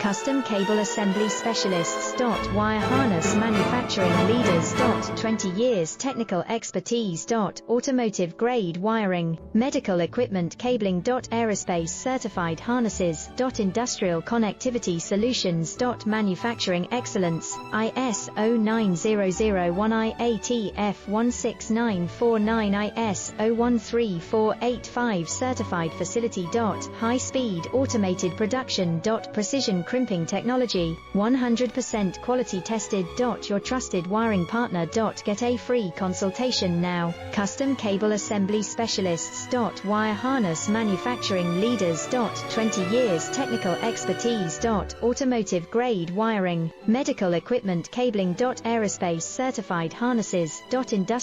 Custom Cable Assembly Specialists. Wire harness manufacturing leaders. 20 years technical expertise. Automotive grade wiring, medical equipment cabling. Aerospace certified harnesses. Industrial connectivity solutions. Manufacturing excellence, ISO 9001 IATF 16949 ISO 13485 certified facility. High speed automated production. Precision crimping technology, 100% quality tested. Your trusted wiring partner. Get a free consultation now. Custom Cable Assembly Specialists. Wire harness manufacturing leaders. 20 years technical expertise. Automotive grade wiring, medical equipment cabling. Aerospace certified harnesses. Industrial